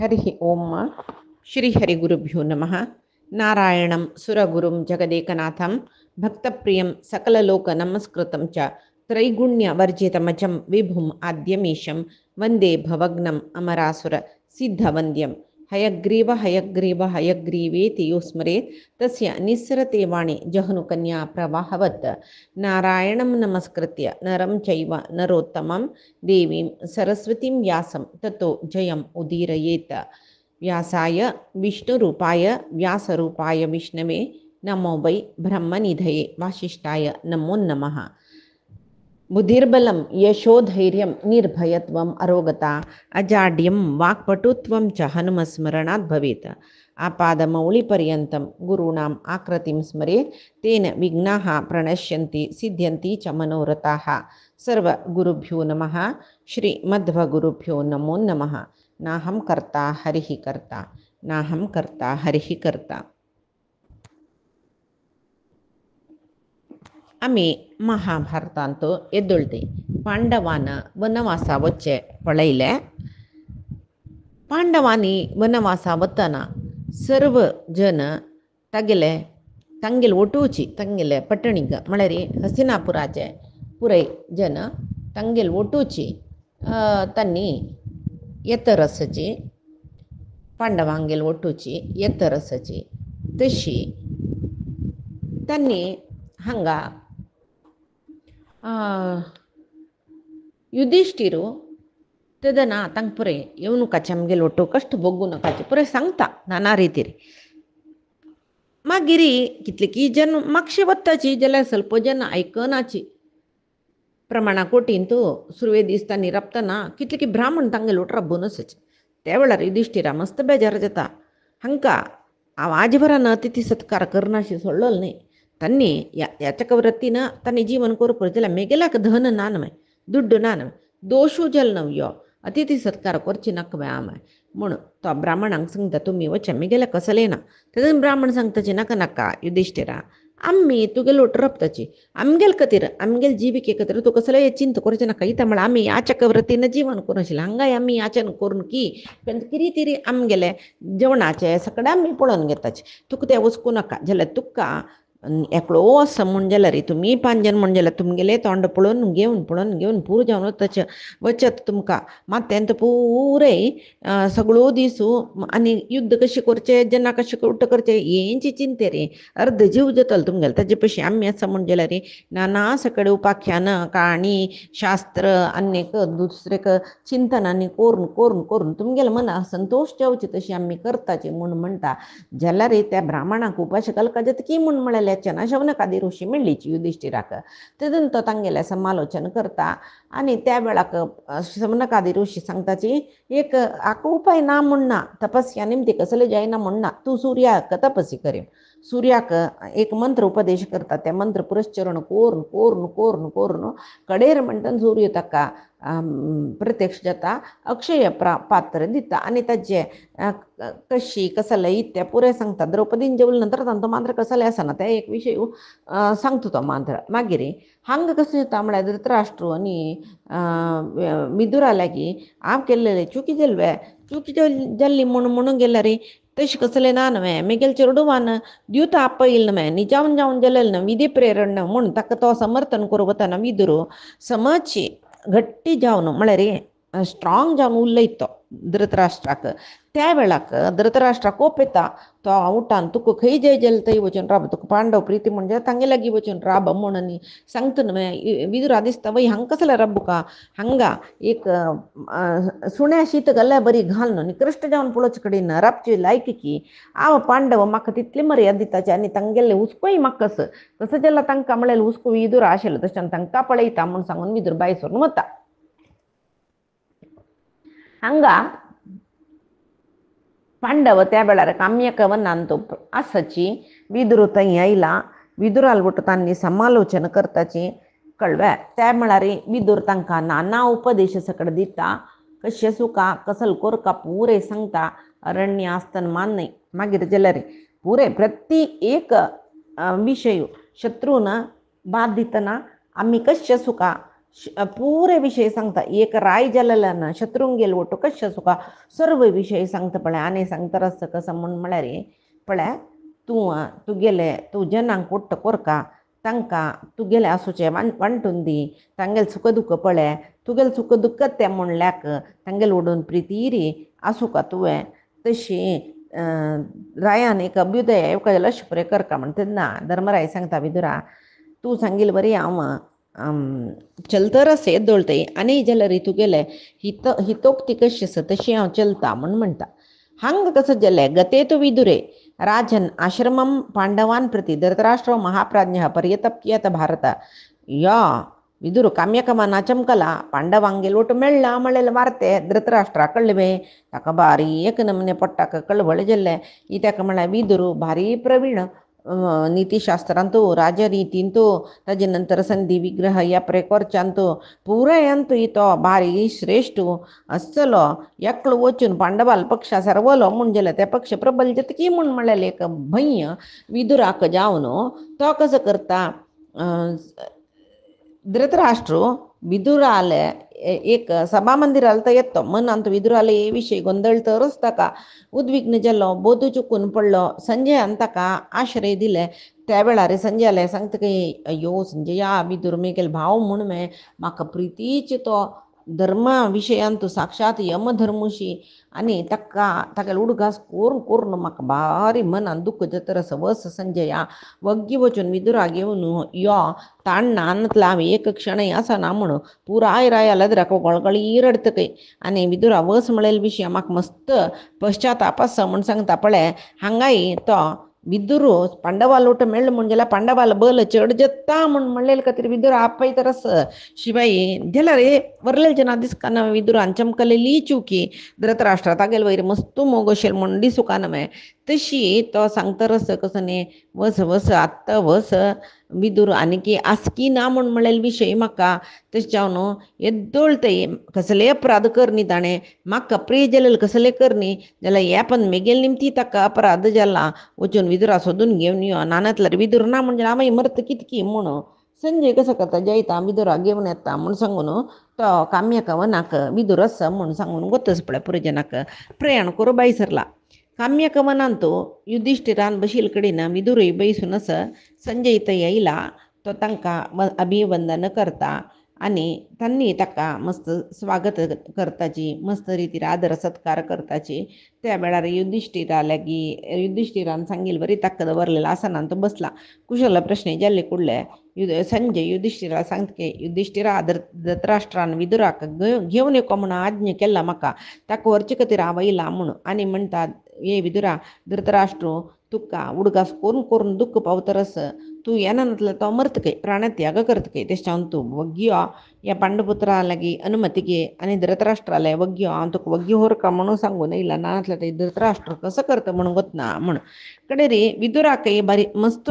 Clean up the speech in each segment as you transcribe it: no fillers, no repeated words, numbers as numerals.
हरि ओम श्री हरिगुरुभ्यो नमः। नारायणं सुरगुरुं जगदेकनाथं भक्तप्रियं सकललोकनमस्कृतं च त्रैगुण्यवर्जितमजं विभुम् आद्यमीशं वन्दे भवग्नम् अमरासुर सिद्धवन्द्यं हयग्रीव हयग्रीव हयग्रीवेति यो स्मरेत् तस्य निस्सरते वाणी जहनुकन्या प्रवाहवत्। नारायणं नमस्कृत्य नरं चैव नरोत्तमं देवीं सरस्वतीं व्यासं ततो जयम् उदीरयेत्। व्यासाय विष्णुरूपाय व्यासरूपाय विष्णवे नमो वै ब्रह्मनिधये वासिष्ठाय नमो नमः। बुद्धिर्बलं यशोधैर्यं निर्भयत्वम् अरोगता अजाड्यं वाक्पटुत्वं च हनुमस्मरणात् भवेत्। आपादमौलिपर्यन्तं गुरूणाम् आकृतिं स्मरेत् तेन विघ्नाः प्रणश्यन्ति सिद्ध्यन्ति च मनोरथाः। सर्वगुरुभ्यो नमः। श्रीमध्वगुरुभ्यो नमो नमः। नाहं कर्ता हरिः कर्ता नाहं कर्ता हरिः कर्ता. आम्ही महाभारतांतो एद्दुळते पांडवांना वनवासा वच्चे पळयले. पांडवांनी वनवासा वतना सर्व जन ತಂಗೆಲೆ ಒಟೂಚಿ ತಂಗೆಲೆ ಪಟ್ಟಣಿಗ ಮಳರಿ ಹಸಿನಾಪುರಾಚೆ ಪುರೈ ಜನ ತಂಗೆಲ್ ಒಟೂಚಿ ತನ್ನಿ ಎತ್ತರಸಚಿ पांडवांगेल ಒಟ್ಟುची ಎತ್ತರಸची तशी तन्नी हंगा युधिष्ठिरू तेदना तंग पुरे येवनु काचे आमगेल ಒಟ್ಟು कष्ट बोगून काचे पुरे सांगता नाना रितीरी. मागिरी कितलीकी जन मागशे वत्ताची जाल्यार ಸ್ವಲ್ಪ जन आयकनाची. प्रमाणा कोटींतू सुरवे दिसतानी रपतना कितलीकी ब्राह्मण तांगेल ಒಟ್ಟು रब्बूनच. त्या वेळार युधिष्ठिरा मस्त बेजार जाता. हांकां हांव आजभरान अतिथी सत्कार करनाशी सोडलेलो न्ही. तन्नी याचक वृत्तीन तांणी जीवन करप जाल्यार मेगेल्याक धन ना न्हय दुड्ड ना न्हय दोशू जल नव्यो अतिथी सत्कार करची नाका बाय आम म्हूण तो ब्राह्मणांक सांगता तुमी वचे मेगेल्याक कसलें ना. तेदून ब्राह्मण सांगताची नाका नाका युधिष्ठिरा आम्ही तुगेल ಒಟ್ಟು रपताची आमगेल खातीर आमगेल जिविके खातीर तूं कसलेय चिंत करचें नाका. इता म्हळ्यार आमी याचक वृत्तीन जीवन करूनाशिल्लें हांगाय आमी याचन करून की कितें तरी आमगेले जेवणाचें सगळें आमी पळोवन घेताचें. तुका तें वचूं नाका जाल्यार तुका एकलो आसा म्हूण जाल्यार तुमी 5 जन म्हूण जाल्यार तुमगेलें तोंड पळोवन घेवन पूर जावन वचत तुमकां मात तेंत पुरे सगळो दीस आनी युद्ध कशें करचें जेन्ना कशें उट्ट करचें हेंची चिंते रे अर्ध जीव जातलो तुमगेलो. ताजे पयशे आमी आसा म्हूण जाल्यार नाना सकळे उपाख्यान काणी शास्त्र आनीक दुसरेक चिंतनांनी करून करून करून तुमगेलें मना संतोष जेवचे तशी आमी करताची म्हूण म्हणटा. जाल्यार त्या ब्राह्मणाक उपाश घालका जाता की म्हूण म्हळ्यार शौनकादी ऋषी मेळ्ळीची युधिष्ठिराक. तेदून तो तांगेलें समालोचन करता आनी त्या वेळाक शौनकादी ऋषी सांगताची एक आक उपाय ना म्हूण ना तपस्या निमती कसले जायना म्हूण ना. तूं सुर्याक तपस्या करी सुर्याक एक मंत्र उपदेश करता. ते मंत्र पुरस्चरण करून करून करून करून कडेर म्हणटा सूर्य ताका प्रत्यक्ष जाता अक्षय पात्र दिता आनी ताजे कशी कसले इत्या पुरे सांगता. द्रौपदीन जेवले नंतर तांचो मंत्र कसले आसना ते एक विशय सांगता तो मंत्र. मागीर हांगा कशें जाता म्हळ्यार धृतराष्ट्र आनी विदुरा लागीं हांव केल्लेले चुकी जाल्ली म्हणून गेल्यार तशें कसलें ना न्हय मेगेल चेडूवान द्यूत आपयिल्लें न्हय निजावन जावन जालेलें न्हय विधी प्रेरण म्हूण ताका तो समर्थन करूं वतना विदुरू समची घट्टी जावन म्हळ्यार स्ट्रॉंग जावन उलयता तो धृतराष्ट्राक. त्या वेळाक धृतराष्ट्राक कोप येता. तो उठान तुका खंय जाय जाल्यार थंय वचून राब तुका पांडव प्रिती म्हणजे तांगे लागीं वचून राब म्हणून सांगता न्हय. विदुरा दिसता वय हांगा कसलें राबुका हांगा एक सुण्या शीत घाल्यार बरी घाल न्हय निकृश्ट जावन पळोवचे कडेन राबची लायकी की हांव पांडव म्हाका तितली मर्यादा दिताची आनी तांगेले हुस्कोय म्हाका कसो जाल्यार तांकां म्हळ्यार हुस्को विदुरा आशिल्लो तशें तांकां पळयता म्हूण सांगून विदुर भायर सरून वता. हांगा पांडव त्या वेळार काम्यक वनांत आसाची विदुरू थंय आयला. विदुराल वटू तांणी समालोचन करताची कळ्ळें. त्या म्हळ्यार विदुर तांकां नाना उपदेश सकट दिता. कशें सुका कसल कोरका पुरे सांगता. अरण्य आसतना मान्य मागीर जाल्यार पुरे प्रती एक विशय शत्रून बाद दितना आमी कशें सुका पुरे विषय सांगता एक राय जालेला ना शत्रुंगेल ओटो कशा सुका सर्व विषय सांगता पळय आनी सांगता रस्ता कसं म्हण म्हळ्यार पळय तुगेले तू जनांक ओट्ट कोरका तांकां तुगेले आसूचे वांटून दी तांगेले सुख दुःख पळय तुगेले सुख दुःख ते म्हणल्याक तांगेले ओडून प्रितीरी आसूं का तुवें तशी रायान एक अभ्युदय येवका लक्ष पुरे करका म्हण तेन्ना धर्मराय सांगता विदुरा तू सांगिल बरी हांव चलतरस एद्दोळतय आनी जाल्यार तुगेले हितोक्ती कशी आसा तशी हांव चलता म्हण म्हणटा हंग कसं जालें गते तु विदुरे राजन् आश्रमं पांडवान् प्रति धृतराष्ट्रो महाप्राज्ञः पर्यतप्यत भारत या विदुर काम्यकमना चमकला पांडवांगे लोट मेळ्ळा म्हळेले वार्ते धृतराष्ट्रा कळवे ताका भारी एक नमने पट्टाक कळवळ जाल्ले इत्याक म्हळ्यार विदुर भारी प्रवीण नीतिशास्त्रांतू राजनीतींतू ताजे नंतर संधी विग्रह या प्रेकोरच्यांतू पुरायांतू तो भारी श्रेष्ठ आसलो एकलो वचून पांडवाल पक्ष सरवलो म्हूण जाल्यार ते पक्ष प्रबल जतकी म्हूण म्हळ्यार एक भंय विदुराक जावन तो कसो करता धृतराष्ट्र विदुराले एक सभा मंदिराला तर येतो मनांत विदुराले हे विशय गोंधळ तरच ताका उद्विग्न जालो बोधू चुकून पडलो संजयान ताका आश्रय दिले त्या वेळार संजयाले सांगता की अयो संजया विदुर मेगेल भाव म्हूण म्हाका प्रितीच तो धर्मा विशयांत साक्षात यमधर्मुशी आनी ताका उडगास करून म्हाका भारी मनान दुख्ख जाता वस संजया वग्गी वचून विदुरा घेवन यो ताण नानतला हांव एक क्षणय आसना म्हूण पुराय रायाला राको गळगळी रडतकय आनी विदुरा वस म्हळेल विशय म्हाका मस्त पश्चाताप आसा म्हूण सांगता पळय हांगाय तो विदुरू पांडवा लोट मेळ्ळ म्हूण जाल्यार पांडवाल बल चड जत्ता म्हूण म्हणलेले खातीर विदुर आपय तरस शिवाय जाल्यार वरलेल जना दिसकान विदुरान चमकलेली चुकी धृतराष्ट्रा तागेल वयर मस्त मोगोशेल म्हूण दिसुकान तशी तो सांगतरस कसो न्ही वस आत्ता वस विदुर आनी आसकी ना म्हूण म्हणलेले विशय म्हाका तशें जावन येद्दोळतय कसले अपराध कर न्ही ताणें म्हाका प्रिय जालेले कसले कर न्ही जाल्यार हे पण मेगेल निमती ताका अपराध जाला वचून विदुरा सोदून घेवन यो नानातल्यार विदुर ना म्हणजे हांव मरत कितकी म्हूण संजय कसो करता जयता विदुरा घेवन येता म्हूण सांगून तो काम्यक वनाक विदुर आसा म्हूण सांगून वतच पळय पुरजनाक प्रयाण करूं बाई सरला काम्यक वनांत युधिष्ठिरान बशील कडेन विदुरूय बैसून आसा संजय थंय येयला तो तांकां अभिवंदन करता आनी तांणी ताका मस्त स्वागत करताची मस्त रितीन आदर सत्कार करताची त्या वेळार युधिष्ठिरान सांगिल बरी ताका दवरलेला आसनांत बसला कुशल प्रश्न जाल्ले कुडले संजय युधिष्ठिरा सांगता की युधिष्ठिरा धृतराष्ट्रान विदुराक घेवन येको म्हूण आज्ञा केला म्हाका ताका व्हरचे खातीर हांव येयला म्हूण आनी म्हणटा हे विदुरा धृतराष्ट्र तुका उडगास करून दुख्ख पावतरस तूं येनातलो तो मरतकय प्राणत्याग करतकय तेच्यान तूं वग्यो ह्या पांडुपुत्रा लागीं अनुमती घे आनी धृतराष्ट्राले वग्यो हांव तुका वग्यो व्हरका म्हणून सांगून येयला नातलो ते धृतराष्ट्र कसो करता म्हणून वतना म्हण कडे रे विदुराकय बारी मस्त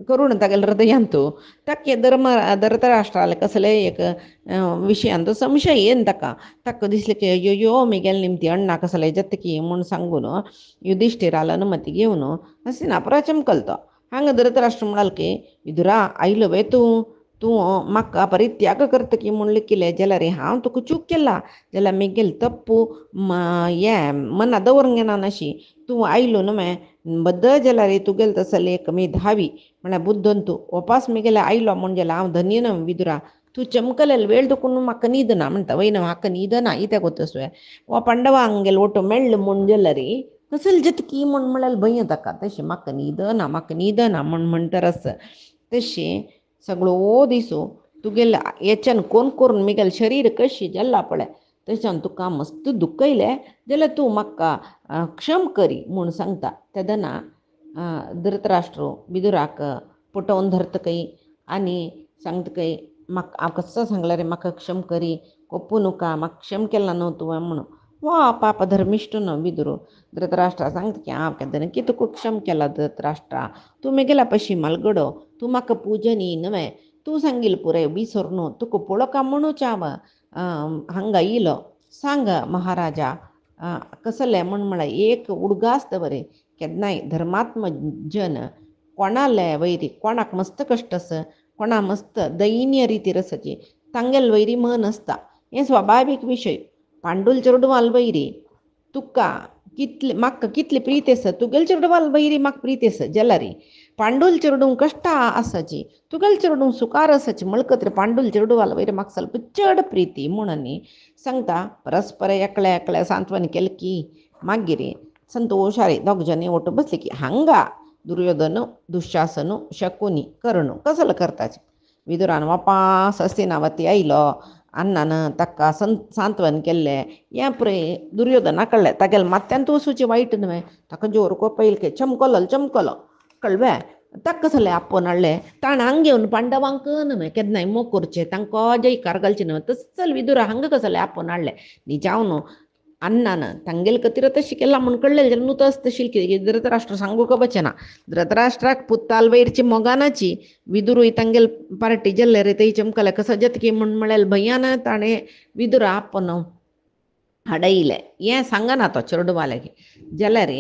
करून तागेले हृदयांतू ताके धृतराष्ट्राले कसले एक विशयांत संशय येन ताका दिसले की यो मेगेल निमती अण्णा कसले जतकी म्हूण सांगून युधिष्ठिराल अनुमती घेवन हस्तिनापुरा चमकलतो हांगा धृतराष्ट्र म्हणाल की विदुरा आयलो वे तूं म्हाका परित्याग करतकी म्हूण लिखिले जाल्यार हांव तुका चूक केला जाल्यार मेगेल तप्पू हे मना दवरूंक येना नाशी तूं आयलो न्हय बद्दल जाल्यार तुगेले तसले एक मेधावी म्हळ्यार बुद्धन तूं वपास मेगेले आयलो म्हूण जाल्यार हांव धन्य न विदुरा तूं चमकलेले वेळ देखून म्हाका न्हीद ना म्हणटा वय म्हाका न्हीद ना इत्याक वतसवे वा पांडवांगेले ओटो मेळ्ळो म्हूण जाल्यार कसले जतकी म्हूण म्हळ्यार भंय ताका तशें म्हाका न्हीद ना म्हूण म्हणटरस तशें सगळो दिसो तुगेले हेच्यान कोण करून मेगेलें शरीर कशी जाल्ला पळय तशें तुका मस्त दुख्ख येयलें जाल्यार तूं म्हाका क्षम करी म्हूण सांगता तेदना धृतराष्ट्र विदुराक पटोवन धरतकय आनी सांगतकय म्हाका हांव कसो सांगला रे म्हाका क्षम करी कोप्पू नुका म्हाका क्षम केला न्हू तुवें म्हणून वा पाप धर्मिश्ट न्हू विदुरू धृतराष्ट्रा सांगता की हांव केन्ना कितें तुका क्षम केला धृतराष्ट्रा तूं मेगेला पशी मालगडो तूं म्हाका पुजनी न्हय तूं सांगिल पुरे विसर न्हू तुका पळोवका म्हणूच हांव हांगा येयलो सांग महाराजा कसले म्हळ्यार एक उडगास दवरे केन्नाय धर्मात्म जन कोणाले वैरी कोणाक मस्त कश्ट आसा कोणा मस्त दैन्य रितीर आसाची तांगेल वैरी मन आसता हें स्वाभावीक विशय. पांडूल चेडवाल वैरी तुका कितले म्हाका कितली प्रीती आसा, तुगेल चेडवाल वैरी म्हाका प्रीती आसा जाल्यार पांडूल चेडूंक कश्टां आसाची, तुगेल चेडूंक सुकार आसाची म्हणकच पांडूल चेडवाल वैरी म्हाका ಸ್ವಲ್ಪ चड प्रीती म्हणून सांगता. परस्पर एकल्या एकल्या सांत्वन केलें की मागीर संतोषारी दोग जनी ಒಟ್ಟು बसले की हंग दुर्योधन दुःशासन शकुनी कर्ण कसलं करताचे. विदुरान वापास हस्तिनावती आयलो अन्नान ताका सांत्वन केल्लें हें पुरे दुर्योधना कळ्ळें. तागेलें माथ्यान तोसूचें वायट न्हय, ताका जोर कोपयलें की चमकलो कळ्ळें. ताका कसलें आपोवन हाडलें ताणें हांग घेवन पांडवांक न्हय केन्नाय मोग करचें तांकां जयकार घालचें न्हय. तसल विदुरा हांगा कसलें आपोवन हाडलें न्ही जावन अन्नान तांगेल खातीर तशें केलां म्हूण कळलें जाल्यार न्हू तस तशी कितें धृतराष्ट्र सांगूक बचना. धृतराष्ट्राक पुताल वैरची मोगानाची विदुरूय तांगेल पार्टी जेल्ले रे थंय चमकले कसो जतकी म्हूण म्हळ्यार भयान ताणें विदुरा आपोवन हाडयलें. हें सांगना तो चेडवालें जाल्यार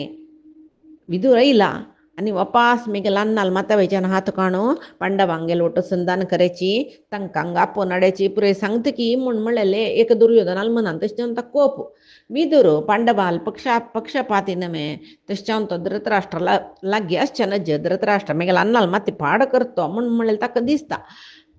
विदूर आयला आनी वापास मेगेल अन्नाल माता वयच्यान हात काणू पांडवांगेल ओटो संधान करची तांकां आपोवन हाडची पुरे सांगता की म्हूण म्हळेलें एक दुर्योधनाल मनान तशें जावन ताका कोप. विदूर पांडवाल पक्षपाती न्हय तशें जावन तो धृतराष्ट्र लागीं आसचें नज धृतराष्ट्र मेगेल अन्नाल माती पाड करतो म्हूण म्हळें ताका दिसता.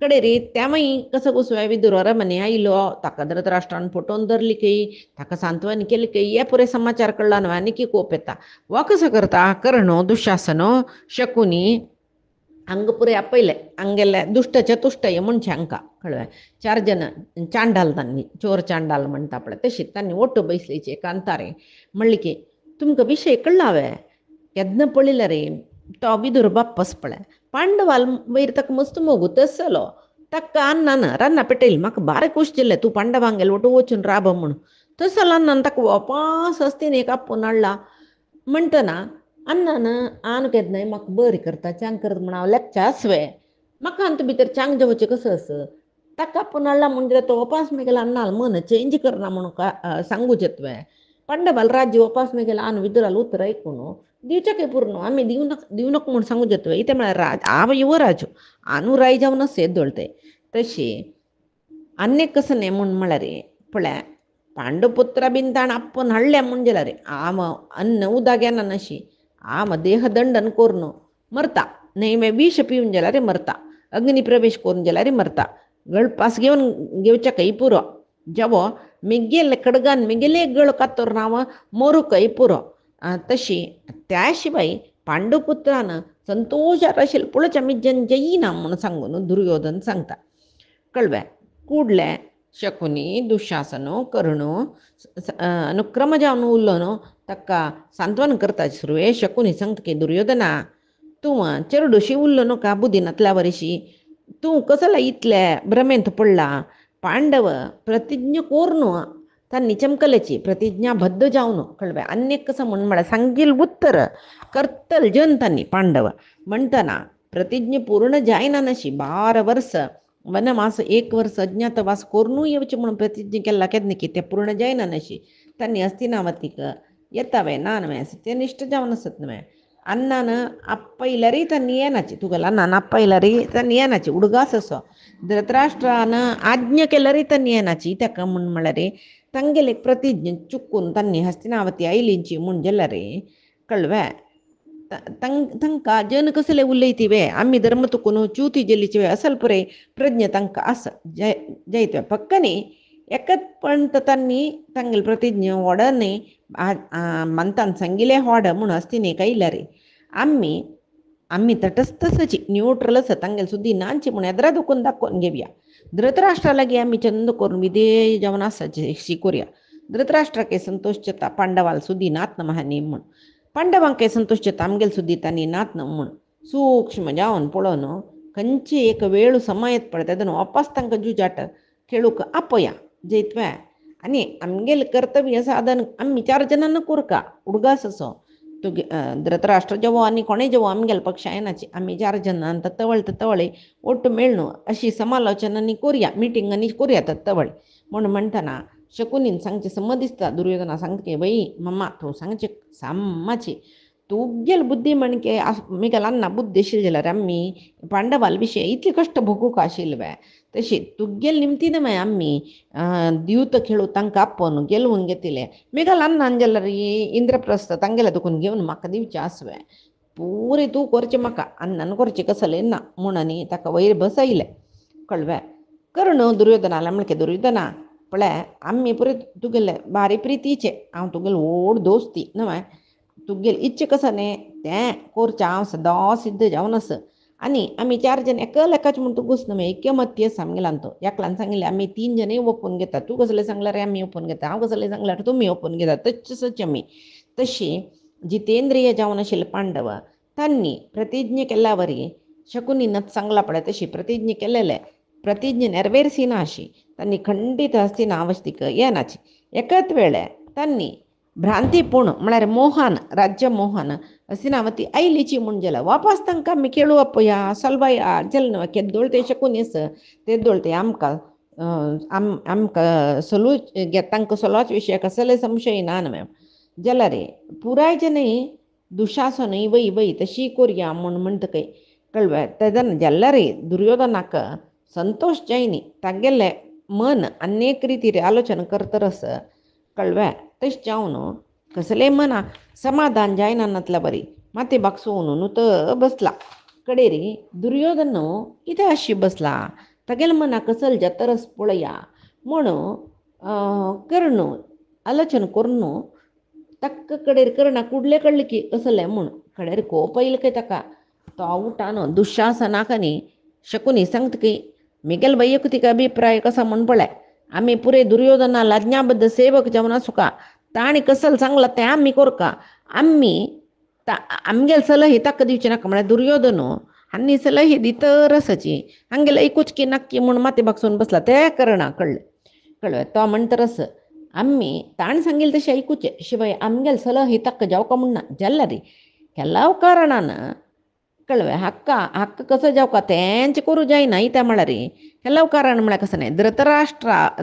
कडेन रे तेवय कसो घुसवाय विदूर अरमने आयलो ताका धृतराष्ट्रान फटोवन धरली की ताका सांत्वन केली की हे पुरे समाचार कळ्ळो न्हय आनी कोप येता. हो कसो करता कर्ण दुःशासन शकुनी हांगा पुरे आपयलें हांगेले दुष्ट चतुष्टय म्हणचे हांकां कळ्ळें. 4 जन चांडाल तांणी चोर चांडाल म्हणटा पळय तशीं तांणी ओट्ट बैसलीची एकांतारे म्हणलें की तुमकां विशय कळ्ळा हांवें केन्ना पळयलें रे तो विदूर बाप्पस पळय पांडवाल वयर ताका मस्त मोगूत आसलो. ताका अन्नान रान्ना पेटयली म्हाका बारे खूश जालें तूं पांडवांगेल ओटो वचून राब म्हूण. तसलो अन्नान ताका वापास हस्तिनेक आपोवन हाडला म्हणटना अन्नान आन केन्नाय म्हाका बरी करता चांग करता म्हण हांव लेकच्या आसवें म्हाका अंत भितर चांग जेवचें कसो आस ताका आपोवन हाडला म्हणजे तो वापास मेगेला अन्नाल मन चेंज करना म्हणून सांगूचें तुवें. पांडवाल राज्य वापास मेगेला आन विदुराल उतर आयकून दिवचें पुर्ण आमी दिवनक म्हूण सांगूचें तुवें. इतें म्हळ्यार हांव युवराज आनू राय जावनच येदोळते तशी अन्यक कसं न्ही म्हूण म्हळ्यार पळय पांडुपुत्रा बीन ताण आपोवन हाडलें म्हूण जाल्यार आम अन्न उदक घेना नशी आम देहदंडन करून मरता न्हय विष पिवन जाल्यार मरता अग्नी प्रवेश करून जाल्यार मरता गळपास घेवचेकय पुरो जेवो मेगेल खडगान मेगेले गळ कातोर हांव मरूकय पुरो. तशी त्या शिवाय पांडुपुत्रान संतोशार आशिल्लें पुळच्या मिज्जन जयिना म्हूण सांगून दुर्योधन सांगता कळ्ळें. कूडलें शकुनी दुःशासन कर्ण अनुक्रम जावन उरलो न्हू ताका सांत्वन करता सुरवे शकुनी सांगता की दुर्योधना तूं चेडूशी उरलो न्हू का बुदीनांतल्या वरशी तूं कसला इतलें भ्रमेंत पडला. पांडव प्रतिज्ञा कोरून तांणी चमकलेची प्रतिज्ञा बद्ध जावन कळ्ळें. अन्यक कसं म्हूण म्हळ्यार सांगील उत्तर करतल जनतांनी पांडव म्हणटना प्रतिज्ञा पूर्ण जायना नशी 12 वर्स वनवास 1 वर्स अज्ञातवास करूनय येवचें म्हणून प्रतिज्ञा केला केन्ना की तें पूर्ण जायना नशी तांणी हस्तिनावतीक येतावे ना न्हय सत्यनिश्ठ जावन आसत न्हय. अन्नान आपयल्यारय तांणी येनाची तुगेल्या अन्नान आपयल्यारय तांणी येनाची उडगास असो धृतराष्ट्रान आज्ञा केल्यारय तांणी येनाची ताका म्हूण म्हळ्यार तांगेले प्रतिज्ञा चुकून तांणी हस्तिनावती आयलींची म्हूण जाल्यार कळ्ळें. तांकां जन कसले उलयतिवे आमी धर्म तुकून च्युती जेलीचे असल पुरे प्रज्ञा तांकां आसा जयतवे पक्क न्ही एकच पंत तांणी तांगेली प्रतिज्ञा व्हड न्ही मंतान सांगिल्लें व्हड म्हूण हस्तिनेक आयल्यार आमी तटस्थची न्यूट्रल आसा तांगेली सुद्दी नांची म्हूण येद्रा दुखून दाखोवन घेवया. धृतराष्ट्रा लागीं आमी चंद करून विधेय जावन आसाची करुया. धृतराष्ट्राके संतोष जाता पांडवाल सुद्दी नात महानी म्हूण पांडवांके संतोष जाता आमगेल सुद्दी तांणी नात म्हूण सूक्ष्म जावन पळोवन खंयची एक वेळ समय येत पळय तेदून वापस तांकां जुजाट खेळूक आपया जैतवे आनी आमगेलें कर्तव्य साधन आमी 4 जनांना कोरका उडगास असो तुगे धृतराष्ट्र जेवो आनी कोणेय जेवो आमगेल्या पक्षा येनाची आमी 4 जनां तत्तवळे ओट्ट मेळून अशी समालोचनांनी कोरया मिटिंगांनी कोरया तत्तवळे म्हूण म्हणटना शकुनीन सांगचें संमत दिसता. दुर्योधना सांगता की वई मम्मा तूं सांगचें सामाची तुगेल बुद्धी म्हणके मिगलांना बुद्धी शिल्जला आम्ही पांडवाल विषय इतले कष्ट भोगू का शिल्वे तशी तुगेल निमतीन माय आम्ही दिवत खेळू तांकां आपोवन गेलवून घेतिले मिगलांना अंजलरी इंद्रप्रस्थ तांगेला दुखून घेवन म्हाका दिवचे आसवे पुरे तूं करचें म्हाका अन्नान करचें कसलें ना म्हणनी ताका वयर बसयलें कळ्ळें कर्ण दुर्योधनाला म्हणके दुर्योधना पळय आम्ही पुरे तुगेले भारी प्रितीचे हांव तुगेले व्हड दोस्ती न्हय तुगेल इच्छे कसं न्ही तें करचें हांव सदां सिद्ध जावन आसा आनी आमी 4 जण एका लेकाचे म्हूण तूं घुस्न न्हय ऐक्यमत्य सांगलां तो एकल्यान सांगलें आमी 3 जणय ओपून घेता तूं कसलें सांगल्यार आमी ओपून घेता हांव कसलें सांगल्यार तुमी ओपून घेता तशेंच आमी तशी जितेंद्रिय जावन आशिल्ले पांडव तांणी प्रतिज्ञे केल्ल्या वरी शकुनीनच सांगला पळय तशी प्रतिज्ञे केलेले प्रतिज्ञे ನೆರವೇರಿಸಿನ ಅಶಿ ತನ್ನಿ ಖಂಡಿತ ಹಸ್ತಿನ ಅವಶ್ಯಕ ಏನಾಚಿ एकच वेळे तांणी भ्रांतीपूर्ण म्हळ्यार मोहन राज्य मोहन हस्तिनावती आयलीची म्हूण जाल्यार वापस तांकां आमी खेळू आपया सलवाया जालें न्हय केद्दोळ ते शकुनीस तेद्दोळ ते आमकां सलू तांकां सलोच विशय कसले संशय ना न्हय जाल्यार पुराय जनी दुशासन वय वय तशी करया म्हूण म्हणटकय कळ्ळें तेदन जाल्यार दुर्योधनाक संतोष जायनी तागेलें मन अनेक रितीर आलोचना करतरस कळ्ळें तशें जावन कसलें मना समाधान जायना नातल्या बरी माती बागसोवन नुत बसला कडेरी दुर्योधन कितें अशी बसला तागेलें मना कसल जातरस पळया म्हूण कर्ण आलोचना करून ताका कडेर कर्णा कुडले कळ्ळें की कसलें म्हूण कडेर कोप येयलो काय ताका तो उठान दुशासनाक न्ही शकुनी सांगता की मिगेल वैयक्तीक अभिप्राय कसा म्हूण पळय आमी पुरे दुर्योधनाल आज्ञाबद्ध सेवक जावन आसूं का ताणी कसल सांगला तें आमी करका आमी आमगेल सलही ताका दिवची नाका म्हळ्यार दुर्योधन हांणी सलही दितर आसाची हांगेल ऐकूच की नक्की म्हूण माती बागसोवन बसला तें कर्णा कळ्ळें तो म्हणटरस आमी ताण सांगील तशें ऐकूचें शिवाय आमगेल सलही ताका जावका म्हूण ना जाल्यार केल्ल्या कारणान कळ्ळें हक्क कसो जावका तेंच करूं जायना त्या म्हळ्यार केल्ल्या कारण म्हळ्यार कसं न्ही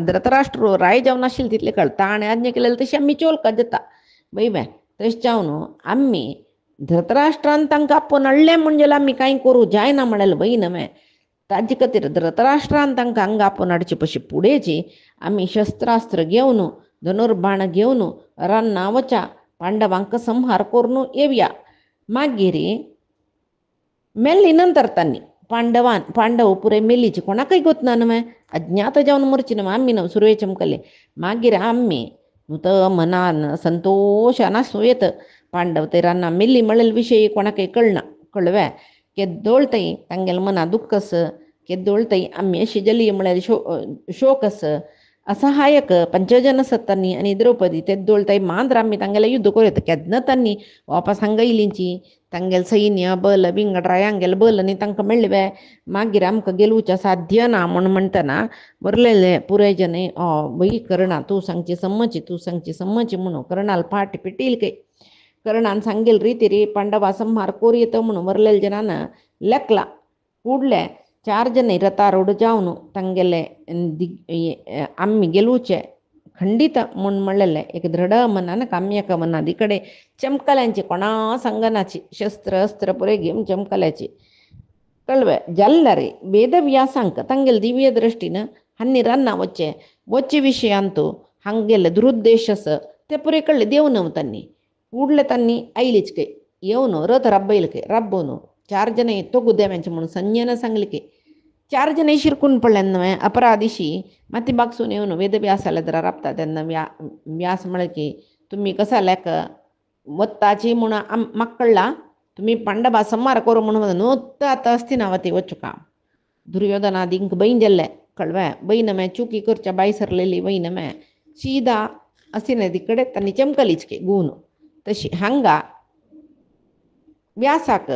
धृतराष्ट्र राय जावन आशिल्ले तितले कळटा ताणें आज्ञा केलेली तशी आमी चोलका जाता वय तशें जावन आमी धृतराष्ट्रान तांकां आपोवन हाडलें म्हणजे आमी कांय करूं जायना म्हळ्यार वय न्हय ताजे खातीर धृतराष्ट्रान तांकां हांगा आपोवन हाडचें पशी फुडेंची आमी शस्त्रास्त्र घेवन धनुर्बाण घेवन रान्ना वचा पांडवांक संहार करून येवया मागीर मेल्ली नंतर तांणी पांडव पुरे मेल्लीची कोणाकय गोत ना न्हय अज्ञात जावन मरची न्हय आमी न्हय सुरवे चमकले मागीर आमी नुत मनान संतोशान आसूं येत पांडव ते रान्ना मेल्ली म्हळेल विशय कोणाकय कळ्ळें केद्दोळतय तांगेल मना दुख्ख आस केद्दोळतय आमी अशी जली म्हळ्यार शोक आस असहायक 5 जन आसात तांणी आनी द्रौपदी तेद्दोळतय मांद्र आमी तांगेलें युद्ध करूं केन्ना तांणी वापस हांगा येयलींची तांगेल सैन्य बल विंगड रायांगेल बल आनी तांकां मेळ्ळे मागीर आमकां गेलुवचें साध्य ना म्हूण म्हणटना बरलेले पुराय जन वय कर्णा तूं सांगची सम्मची म्हणून कर्णाल फाट पेटयली कय कर्णान सांगेल रितीर पांडवा संहार कोर येतो म्हणून वरलेले जनान लेखला फुडले 4 जन रथारूढ जावन तांगेले आमी गेलुवचे खंडित म्हूण म्हणलेलें एक दृढ मनान काम्यक मनादी कडे चमकल्यांची कोणा सांगनाची शस्त्र अस्त्र पुरे घेवन चमकल्याची कळ्ळें जाल्यार वेदव्यासांक तांगेल दिव्य दृश्टीन हांणी रान्ना वच्चे विशयांतू हांगेले दुरुद्देश आस ते पुरे कळ्ळे देवन तांणी फुडले तांणी आयलीच कय येवन रथ राबयले कय राबोवन 4 जन तो गुद्देम्यांचे म्हणून संजयन सांगले की 4 जन शिरकून पडले न्हय अपराधीशी माती बागसून येवन वेदव्यासाले जरा राबता तेन्ना व्यास म्हळे की तुमी कसाल्याक वत्ताची म्हूण म्हाका कळ्ळां तुमी पांडवा संहार करूं म्हणून नुत्त आतां हस्तिनावती वचूं का दुर्योधनादींक बैन जाल्ले कळ्ळें बैन मे चुकी करच्या बाय सरलेली बैन मे सीदा हस्तिनावती कडेन तांणी चमकलीच की गुण तशी हांगा व्यासाक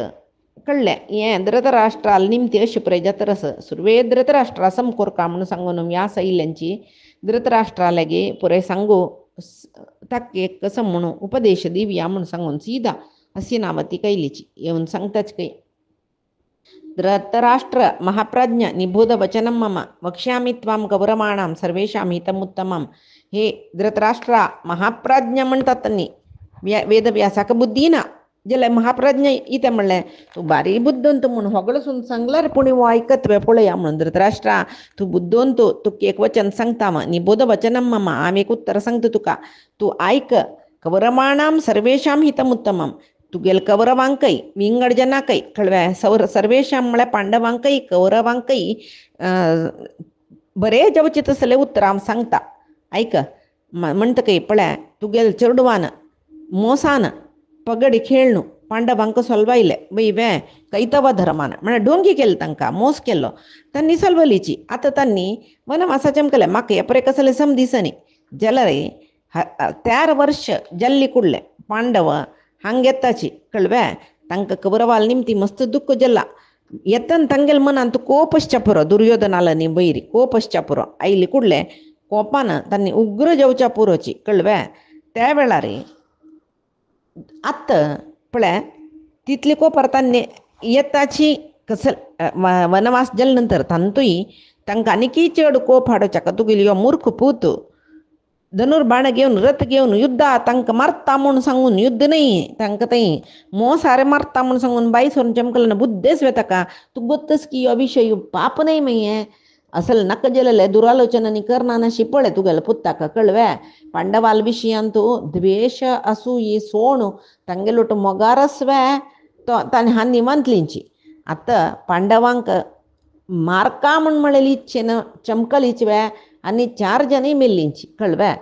कळ्ळें हें धृतराष्ट्राल निमती अशी पुराय जातरस सुरवे धृतराष्ट्रा समकोरका म्हणून सांगून व्यास आयिल्ल्यांची धृतराष्ट्रालेगे पुराय सांगू ताका कसं म्हणून उपदेश दिवया म्हणून सांगून सीदा हस्तिनावती कैलीची येवन सांगताच कय धृतराष्ट्र महाप्रज्ञ निबोध वचनम मम वक्ष्यामि त्वां गौरवाणां सर्वेषां हितमुत्तमं हे धृतराष्ट्रा महाप्रज्ञ म्हणटात तांणी वेदव्यासाक बुद्धी ना जाल्यार महाप्रज्ञ इतें म्हणलें तूं बारी बुद्दंत म्हूण होगळसून सांगल्यार पुणी वो आयकत्वे पळया म्हणून धृतराष्ट्रा तूं बुद्दोंत तुका एक वचन सांगता निबोध वचनम मम हांव एक उत्तर सांगता तुका तूं आयक कौरवाणां सर्वेषां हितमुत्तमम तुगेल कौरवांकय विंगड जनाकय कळ्ळें सर्वेषां म्हळ्यार पांडवांकय कौरवांकय बरें जावचें तसलें उत्तर हांव सांगता आयक म्हणटकय पळय तुगेल चेडवान मोसान पगडी खेळणू पांडवांक सोलवायले वैवे कैतव धर्मान म्हळ्यार डोंगी केली तांकां मोस केलो तांणी सोलवलीची आतां तांणी वनवासाचें केलें म्हाका हे परे कसले समदिसनी जाल्यार 13 वर्ष जल्ली कुडले पांडव हांग येताची कळ्ळें तांकां कौरवाल निमती मस्त दुख्ख जल्ला येतन तांगेल मनांत कोपश्च पुरो दुर्योधनाला न्ही बैरी कोपश्च पुरो आयली कुडले कोपान तांणी उग्र जेवच्या पुरोची कळ्ळें त्या वेळार आत्ता पळय तितली कोपर तांणी येताची कसल वनवास जाले नंतर तांतूय तांकां आनीकय चड कोप हाडोवच्या तुगेली हो मूर्ख पूत धनुर्बाण घेवन रथ घेवन युद्धा तांकां मारता म्हूण सांगून युद्ध न्ही तांकां थंय मोसारे मारता म्हूण सांगून बाई सोन चमकलें बुद्देस ताका तूं गोत्तस की हो विशय पाप न्ही मये असल नक्क गेलेले दुरालोचनांनी करना नाशी पळय तुगेले पुत्ताक कळ्ळें पांडवाल विशयांत द्वेष असूयी सोण तांगेलोट मोगारस्वे तो ताणें हानी मांतलींची आतां पांडवांक मारका म्हूण म्हळेली इच्छेन चमकलीचवे आनी 4 जणी मेल्लींची कळ्ळें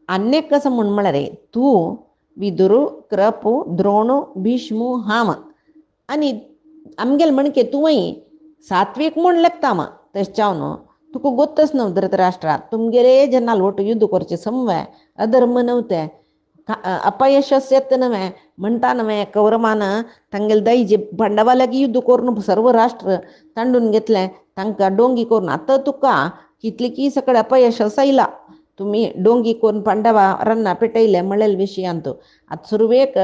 अन्यक कसं म्हूण म्हळ्यार तूं विदुरू कृपू द्रोणू भीष्मू हाम आनी आमगेल म्हणके तुवंय सात्वीक म्हूण लेखता तेश्चाव न्हू तुका गोत्तस न्हू धृतराष्ट्रा तुमगेले जेन्ना लोट युद्ध करचे समवे अधर्म नव्हते अपयशस येत नव्हे म्हणटा नव्हे कौरवान तांगेले दैजे पांडवाल्याक युद्ध करून सर्व राष्ट्र तांडून घेतले तांकां डोंगी करून आतां तुका कितली की सकळ अपयशस आयला तुमी डोंगी करून पांडवा रन्ना पेटयले म्हणलेले विशयांत आतां सुरवेक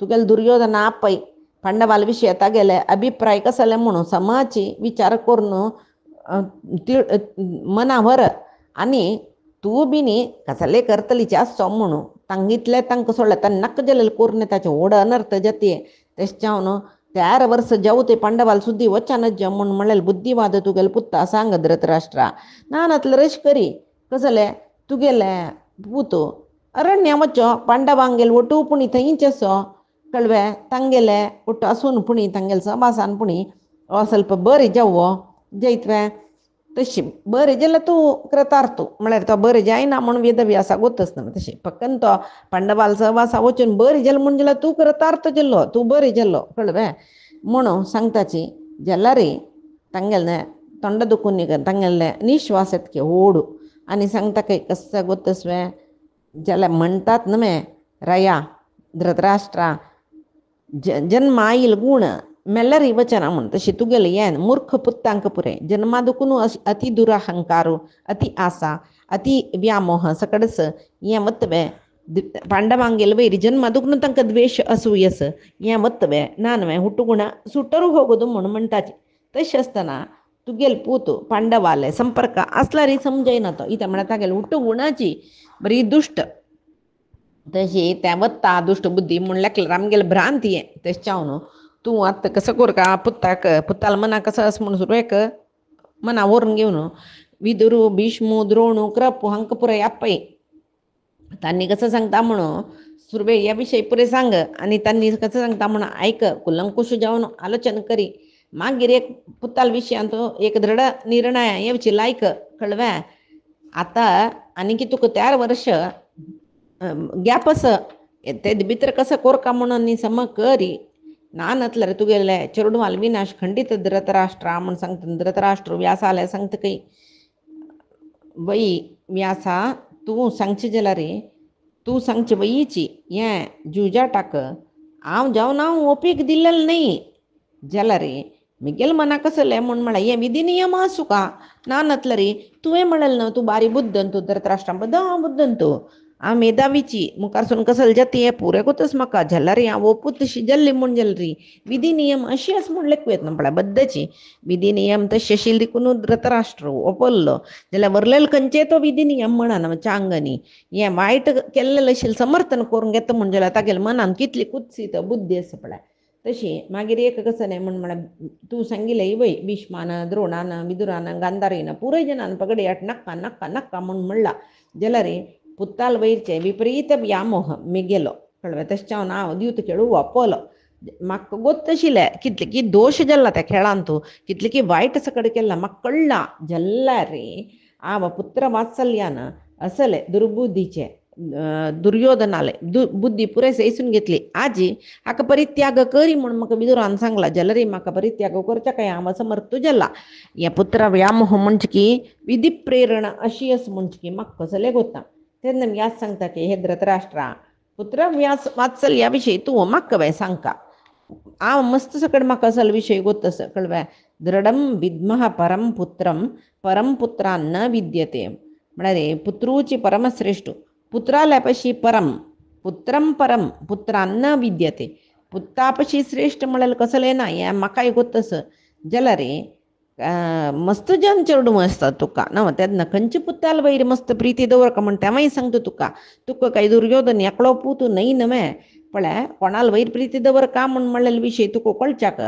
तुगेले दुर्योधना आपय पांडवाल विशय तागेले अभिप्राय कसले म्हणून समाची विचार करून मना व्हर आनी तूं बी न्ही कसले करतलीचे आसचो म्हणून तांगितले तांकां सोडले तांणी नक्क जालेले करून ताचे व्हड अनर्थ जातये तेश्चाव न्हू 13 वर्स जेवते पांडवाल सुद्दी वचनच जे म्हूण म्हणलेले बुद्धीवाद तुगेले पुत्ता सांग धृतराष्ट्रा नानातले रश करी कसले तुगेले पूत अरण्या वचो पांडवांगेले ओटू पुणी थंयच असो कळ्ळें तांगेले ओटू आसून पुणी तांगेले सभासान पुणी ಸ್ವಲ್ಪ बरें जावो जैतवे तशी बरें जाल्यार तूं कृतार्थ म्हळ्यार तो बरें जायना म्हूण वेदव्यासाक वतच ना तशें फकत तो पांडवाल सहवासा वचून बरें जालें म्हूण जाल्यार तूं कृतार्थ जाल्लो तूं बरें जाल्लो कळ्ळें म्हणून सांगताची जाल्यार तांगेले तोंड दुखून तांगेले निश्वास येतके ओडू आनी सांगता काय कसं गोतसवे जाल्यार म्हणटात न्हय रया धृतराष्ट्रा जन्म आईल गुण मेल्ल्यार वचना म्हूण तशी तुगेले हें मूर्ख पुत्तांक पुरे जन्मा दुखून अति दुराहंकारू अति आसा अति व्यामोह सकडस हें वतवे पांडवांगेले वैरी जन्मा दुखून तांकां द्वेश असूयस हें वतवे नानवे हुಟ್ಟುಗುಣ सुटरू होगोದು म्हूण म्हणटाची तशें आसतना तुगेले पूत पांडवाले संपर्क आसल्यार समजयना तो इता म्हळ्यार तागेले हुಟ್ಟುಗುणाची बरी दुश्ट तशी तें वत्ता दुश्ट बुद्धी म्हूण लेखल्यार आमगेले भ्रांत हें तेश्चाव न्हू तूं आतां कसं कर का पुत्ताल मना कसं आस म्हूण सुरवेक मना व्हरून घेवन विदुरू भीष्मू द्रोणू कृपू हांकां पुराय आपय तांणी कसं सांगता म्हणून सुरवे ह्या विशय पुरे सांग आनी तांणी कसं सांगता म्हणून आयक कुलंकुश जावन आलोचन करी मागीर एक पुत्ताल विशयांत एक दृढ निर्णय येवची लायक कळ्ळें आतां आनी की तुका 13 वर्ष गॅप आस ते भितर कसं कोरका म्हणून सम करी नानतल्यार तुगेले चेडवाल विनाश खंडीत धृतराष्ट्रा म्हूण सांगता धृतराष्ट्र व्यासाले सांगता खंय वई व्यासा तूं सांगचें जाल्यार तूं सांगचें वयीची हें जुजाटाक हांव जावन हांव ओपीक दिल्लेलें न्ही जाल्यार मिगेल मना कसलें म्हूण म्हळ्यार हें विधी नियम आसूं का नानतल्यार तुवें म्हणलें न्हू तूं बारी बुद्दन तूं धृतराष्ट्रा बुद्दन तूं आ मेधावीची मुखारसून कसल जाती हे पुरे कोतच म्हाका झल्लारी हांव ओपूत तशी जल्ली म्हूण जल्ली विधी नियम अशी आस म्हूण लेखूं येता पळय बद्दची विधी नियम तशी आशिल्ली देखून धृतराष्ट्र ओपल्लो जाल्यार वरलेलो खंयचे तो विधी नियम म्हणना चांगनी हें वायट केल्लें आशिल्लें समर्थन करून घेता म्हणजे जाल्यार तागेल्या मनान कितली कुत्सीत बुद्धी आसा पळय तशी मागीर एक कसलें म्हळ्यार तूं सांगिल्लें वय भीष्मान द्रोणान विदुरान गांधारीन पुराय जनान पगडे आट नक्का नक्का नक्का म्हूण म्हणला जाल्यार पुत्ताल वयरचे विपरीत व्यामोह मिगेलो कळ्ळें तेश हांव दिवत खेळू वापरलो म्हाका गोत्त आशिल्लें कितले की दोश जाल्ला त्या खेळान तूं कितले की वायट सकड केला म्हाका कळ्ळा जाल्यार हांव पुत्र वात्सल्यान असले दुर्बुद्धीचे दुर्योधनाले बुद्धी पुरे सैसून घेतली आजी हाका परित्याग करी म्हूण म्हाका विदुरान सांगला जाल्यार म्हाका परित्याग करच्या काय हांव समर्थ जाल्ला हे पुत्र व्यामोह म्हणजे की विधी प्रेरणा अशी आस म्हणजे की म्हाका कसलें गोता तेन्ना व्यास सांगता की हे धृतराष्ट्रा पुत्र व्यास वात्सल्या विशयी तूं म्हाका बाय सांगता हांव मस्त सकड म्हाका असल विशय गोत कळ्ळें दृढम विद्मः परम पुत्रम परम पुत्रान न विद्यते म्हळ्यार पुत्रूची परमश्रेष्ठ पुत्राल्यापशी परम पुत्रम परम पुत्रान न विद्यते पुत्तापशी श्रेष्ठ म्हळ्यार कसलें ना हें म्हाकाय गोतस जाल्यार मस्त जन चेडूं आसता तुका ना तेन्ना खंयच्या पुत्ताल वयर मस्त प्रिती दवरका म्हण तेंवूय सांगता तुका तुका काय दुर्योधन एकलो पूत न्हय नवे पळय कोणाल वयर प्रिती दवरका म्हूण म्हणलेलो विशय तुका कळच्याक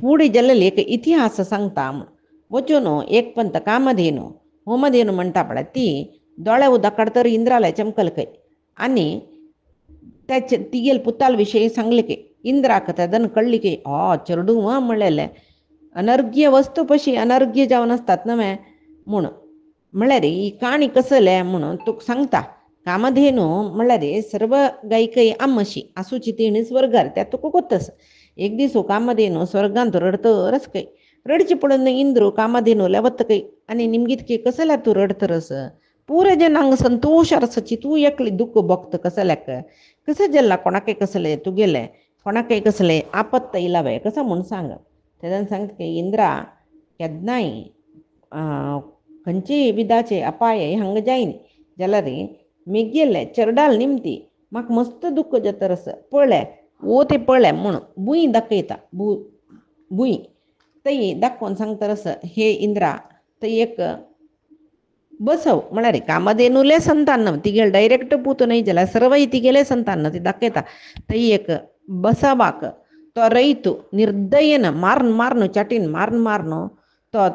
फुडें जाल्लेली एक इतिहास सांगता वचून एक पंत कामधेनू होमधेनू म्हणटा पळय ती दोळे उदक तर इंद्राला चमकलकय आनी त्या तिगेल पुताल विशयी सांगले की इंद्राक तेदन कळ्ळी की चेडूं म्हणलेलें अनर्घ्य वस्तू पशी अनर्घ्य जावन आसतात नवे म्हूण म्हळ्यार ही काणी कसले म्हणून तुका सांगता कामधेनू म्हळ्यार सर्व गायकय आमशी आसूची तिणी स्वर्गार त्या तुका कोतस एक दीस कामधेनू स्वर्गांत रडतरच कय रडची पडून इंद्रू कामधेनूला वतकय आनी निमगीत कसल्या तूं रडतरस पुरे जनांग संतोष आरसची तूं एकली दुःख भोगता कसल्याक कसं जाल्ला कोणाकय कसलें तुगेलें कोणाकय कसलें आपत्त इलावे कसं म्हूण सांग तेदन सांगता की इंद्रा केन्नाय खंयचेय विधाचे अपाय हांगा जायना जाल्यार मेगेले चेरडाल निमती म्हाका मस्त दुःख जातरस पळय ओ ते पळय म्हूण भुंय दाखयता भुंय थंय दाखोवन सांगतरस हे इंद्रा थंय एक बसव म्हळ्यार कामधेनूले संतान न्हय तिगेले डायरेक्ट पूत न्हय जाल्यार सर्वय तिगेले संतान ती दाखयता थंय एक बसवाक तो रयतू निर्दयेन मारून मारून चाटीन मारून मारून तो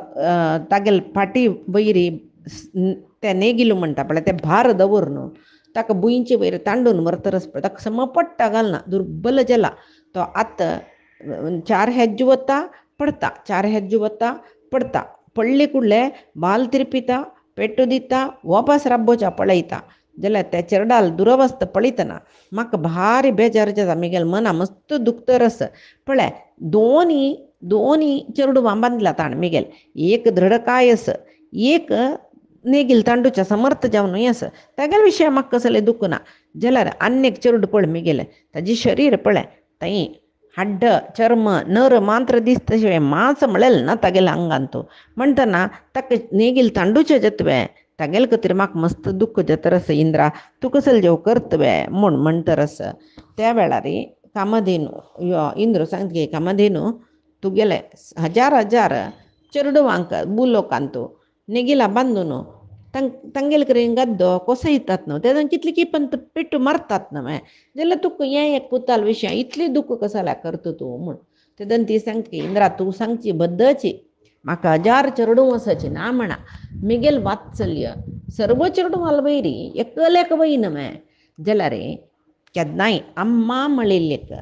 तागेले फाटी वयरी ते नेगिलू म्हणटा पळय ते भार दवरून ताका भुंयचे वयर तांडून व्हरतरस पळय ताका समपट्टा घालना दुर्बल जाला तो आत 4 हेज्जो वता पडता 4 हेज्जो वता पडता पडले कुडले बाल तिरपिता पेट्टू दिता वापस राबोवच्या पळयता जाल्यार त्या चेरडाल दुरवस्थ पळयतना म्हाका भारी बेजार जाता म्हगेलें मना मस्त दुखतरस पळय दोनी चेडूं बांदला ताण म्हगेल एक दृढकाय आस एक नेगील तांडूच्या समर्थ जावन आस तागेले विशय म्हाका कसलें दुख ना जाल्यार आनी एक चेडूं पळय म्हगेलें ताजें शरीर पळय थंय हड्ड चर्म नर मात्र दिसता मांस म्हळेलें ना तागेल्या आंगान तूं म्हणटना ताका नेगील तांडूचे जातवे तागेले खातीर म्हाका मस्त दुःख जातरस इंद्रा तूं कसले जेव करतवे म्हूण म्हणटरस त्या वेळार कामधेनू इंद्र सांगता की कामधेनू तुगेले हजार चेडूवांक भुलोकांत तूं नेगिला बांदून तांगेले कडेन गद्दो कोसयतात न्हू तेदन कितले की पण पेट्टू मारतात न्हय जाल्यार तुका हें एक पुताल विशय इतली दुःख कसाल्या करता तूं म्हूण तेदन ती सांगता की इंद्रा तूं सांगची बद्दची म्हाका 1000 चेडूं वसाची ना म्हणा मिगेल वात्सल्य सर्व चेडूं वयरी एकल्याक वय न्हय जाल्यार केन्नाय अम्मा म्हणलेलेक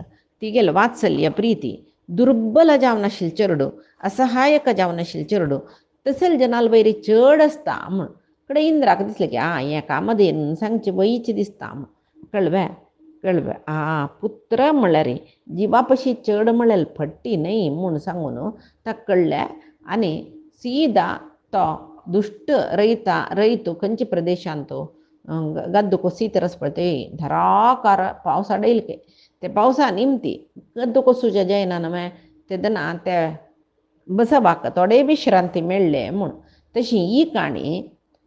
तिगेल वात्सल्य प्रिती दुर्बल जावन आशिल्लें चेडूं असहायक जावन आशिल्लें चेडूं तसले जनाल वयरी चड आसता म्हूण कडेन इंद्राक दिसलें की हें कामधेनून सांगचें वयचें दिसता कळ्ळें पुत्र म्हळ्यार जिवापशी चड म्हळ्यार फट्टी न्हय म्हूण सांगून ताका कळ्ळें आनी सीदा तो दुश्ट रयतू खंयच्या प्रदेशांत तो गद्दो कोसीतरस पळय ते धराकार पावस आडयले ते पावसा निमती गद्दो कोसूचे जायना न्हय तेदना ते बसवाक थोडे विश्रांती मेळ्ळे म्हूण तशी ही काणी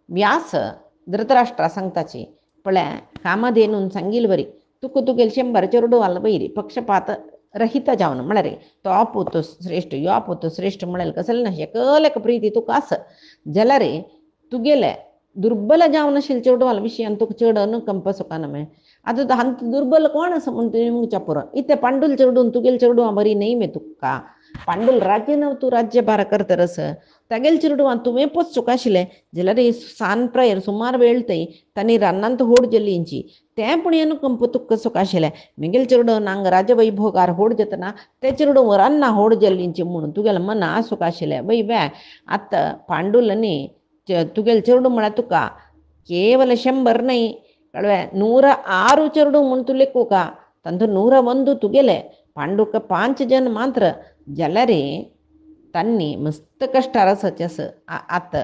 व्यास धृतराष्ट्रा सांगताची पळ्या कामधेनून सांगील बरी तुगेल 100 चेरडू वाला बैरी पक्षपात रहित जावन म्हळ्यार तो आपोतो श्रेष्ठ यो आपोतो श्रेष्ठ म्हळेल कसले ना एकलेक प्रीती तुका आस जाल्यार तुगेले ದುರ್ಬಲ ಜಾವನಶೀಲ್ ಚೇಡು ಅಲ್ಲ ವಿಷಯ ಅಂತ ಚೇಡು ಅನುಕಂಪ ಸುಖಾನಮೆ ಅದು ಅಂತ ದುರ್ಬಲ ಕೋಣ ಅಂತ ನಿಮ್ಗೆ ಚಪ್ಪುರ ಇತ್ತೆ ಪಾಂಡುಲ್ ಚೇಡು ತುಗೆಲ್ ಚೇಡು ಬರೀ ನೈಮೆ ತುಕ್ಕ पांडुल राज्य नव तू राज्य बारा करतरस तगेल चिरडू तुमे पोच चुकाशिले जाल्यार सान प्रायर सुमार वेळ तई तांणी रानांत होड जल्लींची तें पुणेन कंप तुक्क सुकाशिले मिगेल चिरडू नांग राज्य वैभोगार होड जेतना ते चिरडू रान्ना होड जल्लींची म्हणून तुगेल मना सुकाशिले वै व्या आत पांडुलनी तुगेल चिरडू म्हळ्यार तुका केवल 100 नाही कळवे 106 चिरडू म्हूण तूं लेखू का तांतूं 101 तुगेले पांडुक 5 जन मात्र जाल्यार तांणी मस्त कश्टार सचस आत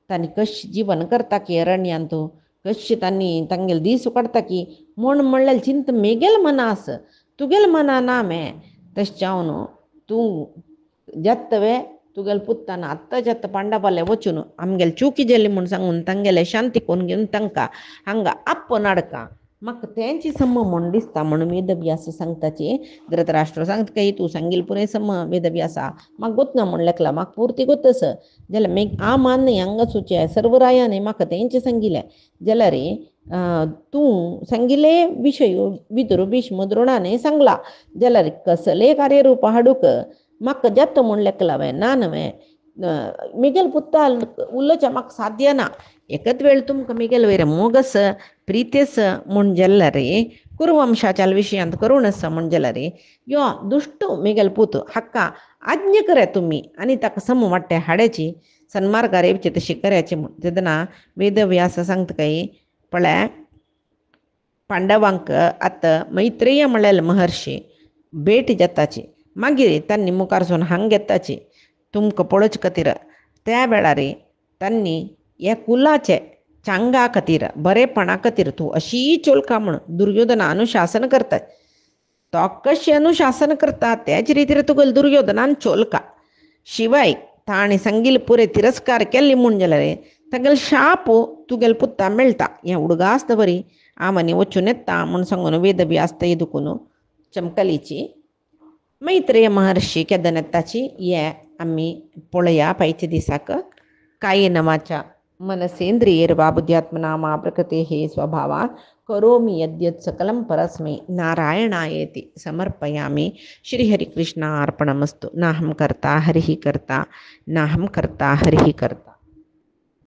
तांणी कशें जीवन करता की अरण्यांत कशें तांणी तांगेले दीस काडटा की म्हूण म्हणल्यार चिंत मेगेल मना आस तुगेल मना ना मे तशें जावन तूं जत्तवे तुगेल पुत्तान आत्ता जत्त पांडवाले वचून आमगेले चुकी जाली म्हूण सांगून तांगेले शांती कोण घेवन तांकां हांगा आप्प नाडका म्हाका तेंची सम म्हूण दिसता म्हणून वेदव्यास सांगताची धृतराष्ट्र सांगता की तूं सांगिल पुरे सम वेदव्यासा म्हाका गोतना म्हूण लेखला म्हाका पुर्ती गोतस जाल्यार मेग आ मान्य हांगा सुचे सर्वरायाने म्हाका तेंचे सांगिले जाल्यार तूं सांगिले विशय भितर भीष्म द्रोणाने सांगला जाल्यार कसले कार्यरूप हाडूक म्हाका जत्त म्हूण लेखला वे ना न्हय मिगेल पुत्ता उलोवचें म्हाका साध्य ना एकच वेळ तुमकां मिगेल वयर मोगस प्रितेस म्हूण जाल्यार कुरुवंशाच्या विशयांत करूणस म्हूण जाल्यार यो दुश्ट मिगेल पूत हक्का आज्ञ करे तुमी आनी ताका सम वाट्टे हाड्याची सन्मार्गार येवचे तशी करयाची म्हूण तेदना वेदव्यास सांगता काय पळय पांडवांक आतां मैत्रेय म्हळ्यार महर्शी भेट जाताची मागीर तांणी मुखारसून हांग घेताची तुमकां पळोवचे खातीर त्या वेळार तांणी ह्या कुलाचे चांगा खातीर बरेपणा खातीर तूं अशी चोलका म्हूण दुर्योधना अनुशासन करता तो कशें अनुशासन करता त्याच रितीर तुगेल दुर्योधनान चोलका शिवाय ताणें सांगिल्ले पुरे तिरस्कार केल्ली म्हूण जाल्यार तागेले शाप तुगेल पुत्ता मेळटा हें उडगा आसता बरी आमनी वचून येता म्हूण सांगून वेदव्यास ते दुखून चमकलीची मैत्रेय महर्शी केदन येताची हे आमी पळया पायच्या दिसाक कायेनवाच्या मनसेंद्रियेर वा बुद्ध्यात्मनामा प्रकृतेः स्वभावा करोमि यद्यत् सकलं परस्मै नारायणायेति समर्पयामि श्रीहरिकृष्णार्पणमस्तु नाहं कर्ता हरिः कर्ता नाहं कर्ता हरिः कर्ता।